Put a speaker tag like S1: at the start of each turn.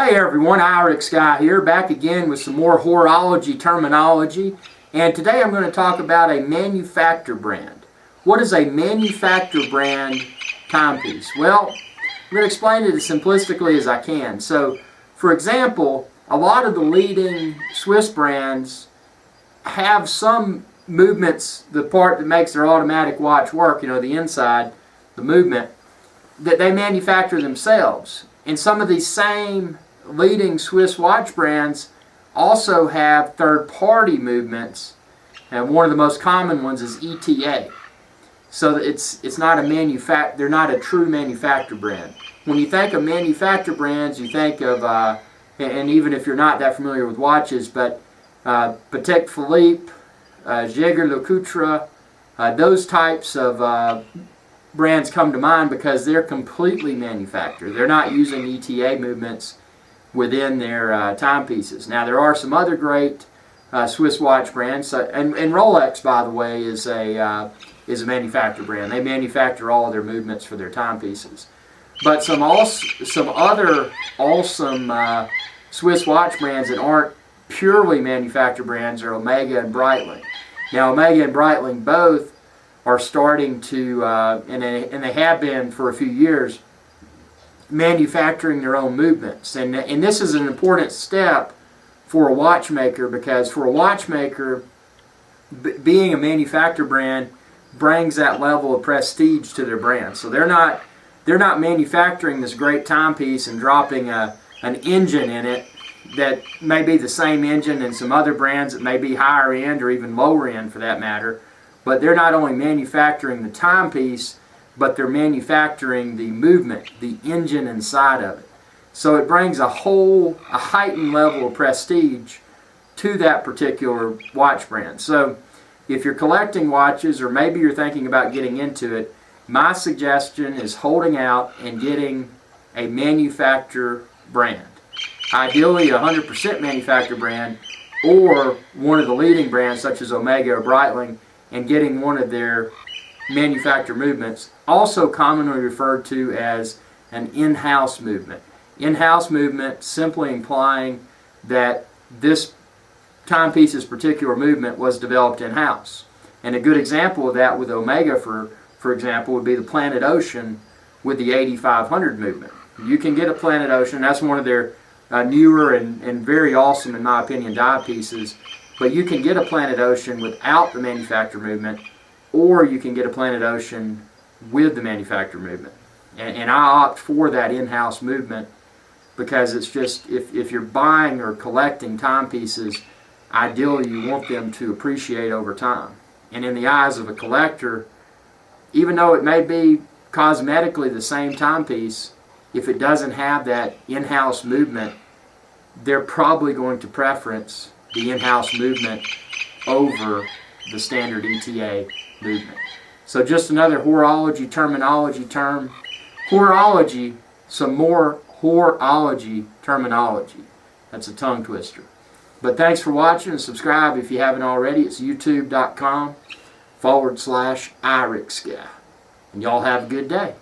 S1: Hey everyone, IrixGuy here, back again with some more horology terminology. And today I'm going to talk about a manufacturer brand. What is a manufacturer brand timepiece? Well, I'm going to explain it as simplistically as I can. So, for example, a lot of the leading Swiss brands have some movements, the part that makes their automatic watch work, the inside, the movement, that they manufacture themselves. And some of these same leading Swiss watch brands also have third-party movements, and one of the most common ones is ETA. So it's not a they're not a true manufacturer brand. When you think of manufacturer brands, you think of and even if you're not that familiar with watches, but Patek Philippe, Jaeger-LeCoultre, those types of brands come to mind because they're completely manufactured. They're not using ETA movements within their timepieces. Now, there are some other great Swiss watch brands, and Rolex, by the way, is a manufacturer brand. They manufacture all of their movements for their timepieces. But some other awesome Swiss watch brands that aren't purely manufacturer brands are Omega and Breitling. Now, Omega and Breitling both are starting to, and they have been for a few years, manufacturing their own movements. And this is an important step for a watchmaker, because for a watchmaker, being a manufacturer brand brings that level of prestige to their brand. So they're not manufacturing this great timepiece and dropping an engine in it that may be the same engine in some other brands that may be higher end or even lower end for that matter. But they're not only manufacturing the timepiece, but they're manufacturing the movement, the engine inside of it. So it brings a heightened level of prestige to that particular watch brand. So if you're collecting watches, or maybe you're thinking about getting into it, my suggestion is holding out and getting a manufacturer brand. Ideally a 100% manufacturer brand, or one of the leading brands such as Omega or Breitling, and getting one of their manufacturer movements, also commonly referred to as an in-house movement. In-house movement simply implying that this timepiece's particular movement was developed in-house. And a good example of that with Omega, for example, would be the Planet Ocean with the 8500 movement. You can get a Planet Ocean, that's one of their newer and very awesome, in my opinion, die pieces. But you can get a Planet Ocean without the manufacturer movement, or you can get a Planet Ocean with the manufacturer movement. And I opt for that in-house movement because it's just, if you're buying or collecting timepieces, ideally you want them to appreciate over time. And in the eyes of a collector, even though it may be cosmetically the same timepiece, if it doesn't have that in-house movement, they're probably going to preference the in-house movement over the standard ETA movement. So just another horology terminology term. Horology, some more horology terminology. That's a tongue twister. But thanks for watching, and subscribe if you haven't already. It's youtube.com/IrixGuy. And y'all have a good day.